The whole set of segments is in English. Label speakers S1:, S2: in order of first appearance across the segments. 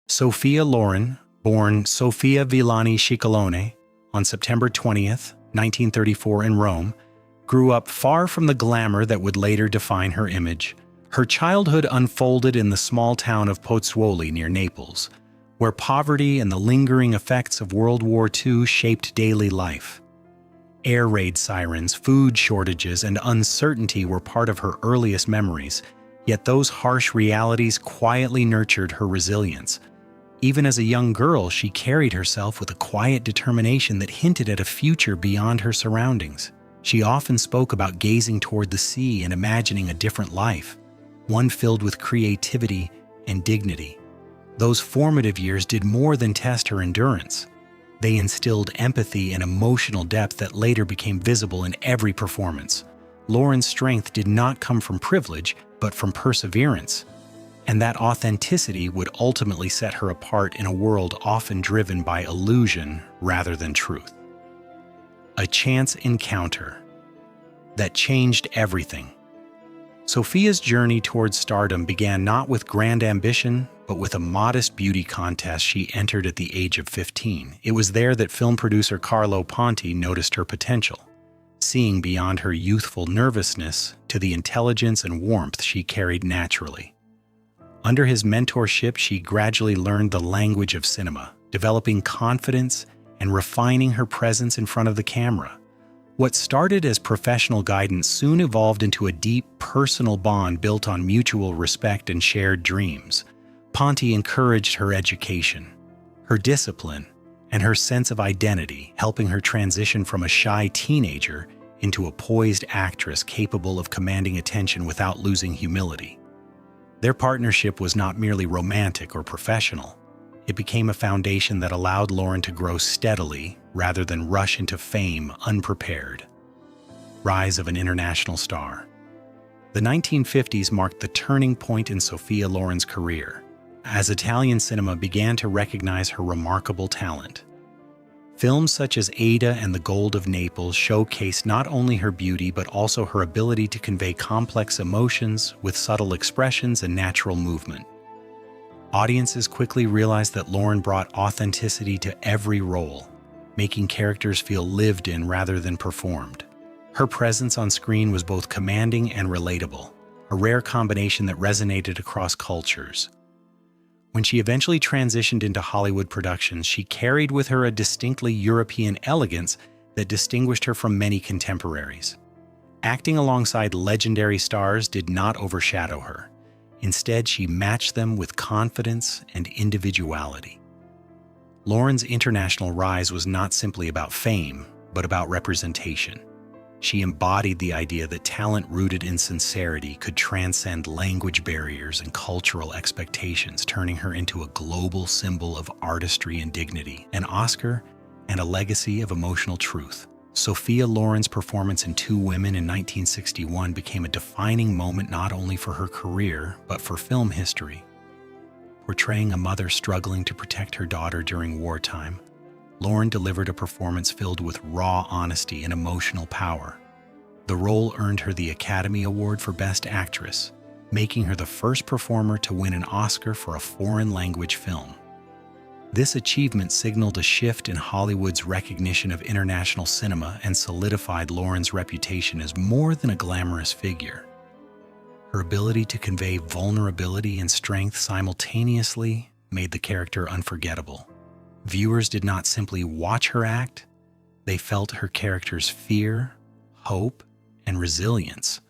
S1: Sophia Loren, born Sophia Villani Ciccolone on September 20th, 1934 in Rome, grew up far from the glamour that would later define her image. Her childhood unfolded in the small town of Pozzuoli near Naples, where poverty and the lingering effects of World War II shaped daily life. Air raid sirens, food shortages, and uncertainty were part of her earliest memories, yet those harsh realities quietly nurtured her resilience. Even as a young girl, she carried herself with a quiet determination that hinted at a future beyond her surroundings. She often spoke about gazing toward the sea and imagining a different life, one filled with creativity and dignity. Those formative years did more than test her endurance. They instilled empathy and emotional depth that later became visible in every performance. Loren's strength did not come from privilege, but from perseverance. And that authenticity would ultimately set her apart in a world often driven by illusion rather than truth. A chance encounter that changed everything. Sophia's journey towards stardom began not with grand ambition, but with a modest beauty contest she entered at the age of 15. It was there that film producer Carlo Ponti noticed her potential, seeing beyond her youthful nervousness to the intelligence and warmth she carried naturally. Under his mentorship, she gradually learned the language of cinema, developing confidence and refining her presence in front of the camera. What started as professional guidance soon evolved into a deep personal bond built on mutual respect and shared dreams. Ponti encouraged her education, her discipline, and her sense of identity, helping her transition from a shy teenager into a poised actress capable of commanding attention without losing humility. Their partnership was not merely romantic or professional. It became a foundation that allowed Loren to grow steadily rather than rush into fame unprepared. Rise of an international star. The 1950s marked the turning point in Sophia Loren's career, as Italian cinema began to recognize her remarkable talent. Films such as Ada and The Gold of Naples showcased not only her beauty but also her ability to convey complex emotions with subtle expressions and natural movement. Audiences quickly realized that Loren brought authenticity to every role, making characters feel lived in rather than performed. Her presence on screen was both commanding and relatable, a rare combination that resonated across cultures. When she eventually transitioned into Hollywood productions, she carried with her a distinctly European elegance that distinguished her from many contemporaries. Acting alongside legendary stars did not overshadow her. Instead, she matched them with confidence and individuality. Loren's international rise was not simply about fame, but about representation. She embodied the idea that talent rooted in sincerity could transcend language barriers and cultural expectations, turning her into a global symbol of artistry and dignity, an Oscar and a legacy of emotional truth. Sophia Loren's performance in Two Women in 1961 became a defining moment not only for her career, but for film history. Portraying a mother struggling to protect her daughter during wartime, Loren delivered a performance filled with raw honesty and emotional power. The role earned her the Academy Award for Best Actress, making her the first performer to win an Oscar for a foreign language film. This achievement signaled a shift in Hollywood's recognition of international cinema and solidified Loren's reputation as more than a glamorous figure. Her ability to convey vulnerability and strength simultaneously made the character unforgettable. Viewers did not simply watch her act, they felt her character's fear, hope, and resilience.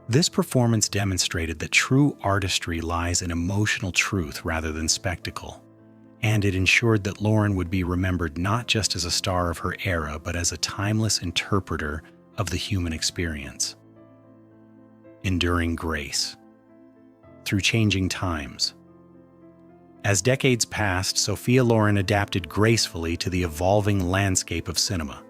S1: This performance demonstrated that true artistry lies in emotional truth rather than spectacle, and it ensured that Loren would be remembered not just as a star of her era, but as a timeless interpreter of the human experience. Enduring grace. Through changing times. As decades passed, Sophia Loren adapted gracefully to the evolving landscape of cinema.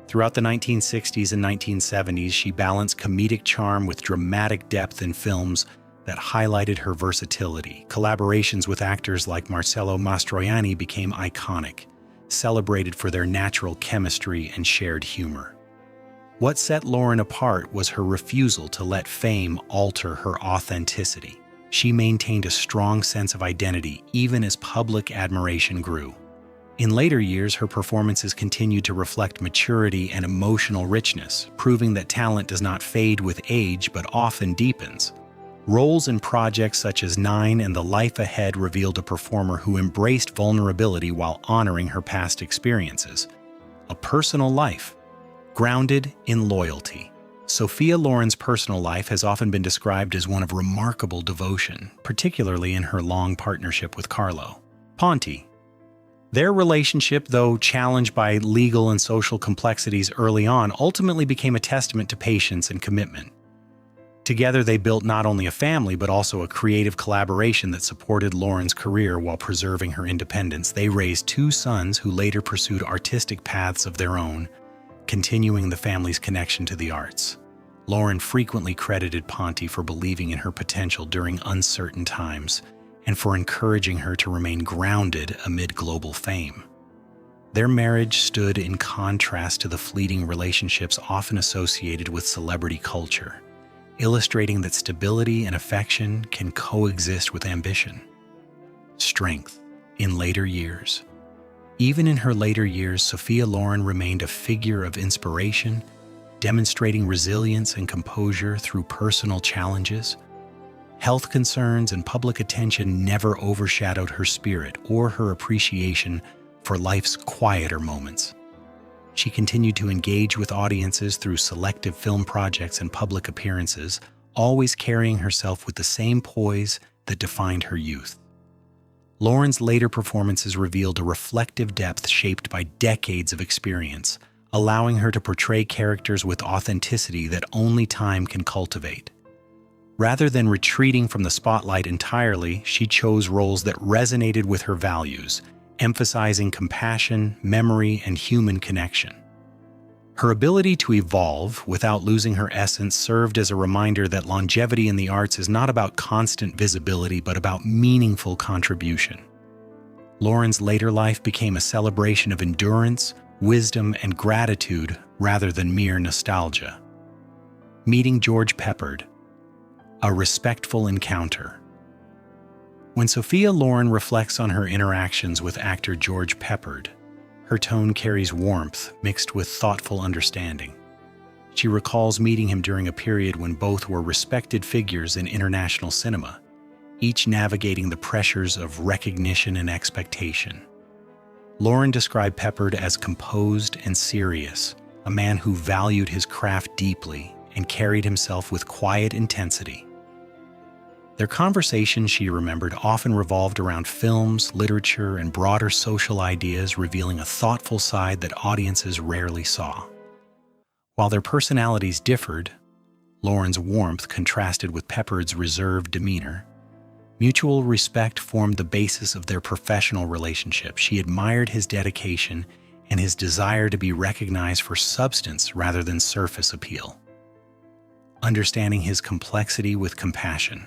S1: Throughout the 1960s and 1970s, she balanced comedic charm with dramatic depth in films that highlighted her versatility. Collaborations with actors like Marcello Mastroianni became iconic, celebrated for their natural chemistry and shared humor. What set Loren apart was her refusal to let fame alter her authenticity. she maintained a strong sense of identity even as public admiration grew. In later years, her performances continued to reflect maturity and emotional richness, proving that talent does not fade with age but often deepens. Roles in projects such as Nine and The Life Ahead revealed a performer who embraced vulnerability while honoring her past experiences. A personal life, grounded in loyalty. Sophia Loren's personal life has often been described as one of remarkable devotion, particularly in her long partnership with Carlo Ponti. Their relationship, though challenged by legal and social complexities early on, ultimately became a testament to patience and commitment. Together, they built not only a family, but also a creative collaboration that supported Loren's career while preserving her independence. They raised two sons who later pursued artistic paths of their own, continuing the family's connection to the arts. Loren frequently credited Ponti for believing in her potential during uncertain times and for encouraging her to remain grounded amid global fame. Their marriage stood in contrast to the fleeting relationships often associated with celebrity culture, illustrating that stability and affection can coexist with ambition. Strength in later years. Even in her later years, Sophia Loren remained a figure of inspiration, demonstrating resilience and composure through personal challenges. Health concerns and public attention never overshadowed her spirit or her appreciation for life's quieter moments. She continued to engage with audiences through selective film projects and public appearances, always carrying herself with the same poise that defined her youth. Loren's later performances revealed a reflective depth shaped by decades of experience, allowing her to portray characters with authenticity that only time can cultivate. Rather than retreating from the spotlight entirely, she chose roles that resonated with her values, emphasizing compassion, memory, and human connection. Her ability to evolve without losing her essence served as a reminder that longevity in the arts is not about constant visibility but about meaningful contribution. Loren's later life became a celebration of endurance, wisdom, and gratitude rather than mere nostalgia. Meeting George Peppard. A respectful encounter. When Sophia Loren reflects on her interactions with actor George Peppard, her tone carries warmth mixed with thoughtful understanding. She recalls meeting him during a period when both were respected figures in international cinema, each navigating the pressures of recognition and expectation. Loren described Peppard as composed and serious, a man who valued his craft deeply and carried himself with quiet intensity. Their conversations, she remembered, often revolved around films, literature, and broader social ideas, revealing a thoughtful side that audiences rarely saw. While their personalities differed, Loren's warmth contrasted with Peppard's reserved demeanor. Mutual respect formed the basis of their professional relationship. She admired his dedication and his desire to be recognized for substance rather than surface appeal. Understanding his complexity with compassion.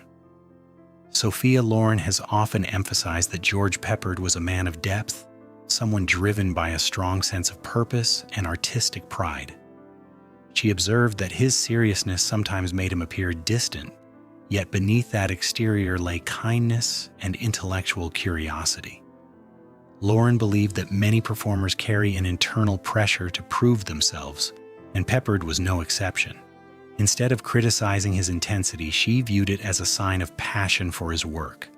S1: Sophia Loren has often emphasized that George Peppard was a man of depth, someone driven by a strong sense of purpose and artistic pride. She observed that his seriousness sometimes made him appear distant, yet beneath that exterior lay kindness and intellectual curiosity. Loren believed that many performers carry an internal pressure to prove themselves, and Peppard was no exception. Instead of criticizing his intensity, she viewed it as a sign of passion for his work.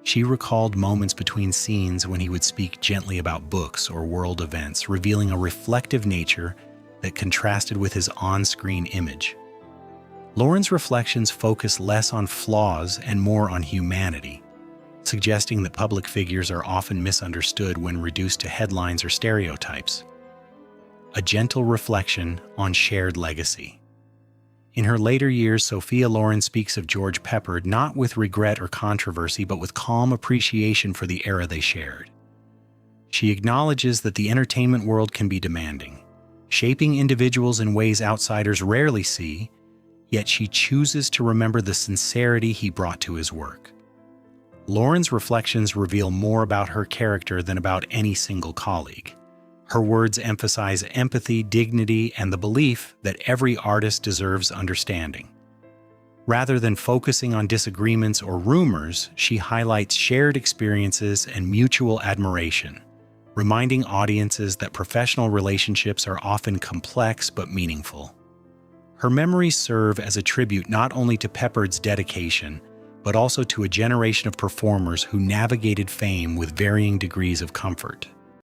S1: She recalled moments between scenes when he would speak gently about books or world events, revealing a reflective nature that contrasted with his on-screen image. Loren's reflections focus less on flaws and more on humanity, suggesting that public figures are often misunderstood when reduced to headlines or stereotypes. A gentle reflection on shared legacy. In her later years, Sophia Loren speaks of George Peppard not with regret or controversy, but with calm appreciation for the era they shared. She acknowledges that the entertainment world can be demanding, shaping individuals in ways outsiders rarely see, yet she chooses to remember the sincerity he brought to his work. Loren's reflections reveal more about her character than about any single colleague. Her words emphasize empathy, dignity, and the belief that every artist deserves understanding. Rather than focusing on disagreements or rumors, she highlights shared experiences and mutual admiration, reminding audiences that professional relationships are often complex but meaningful. Her memories serve as a tribute not only to Peppard's dedication, but also to a generation of performers who navigated fame with varying degrees of comfort.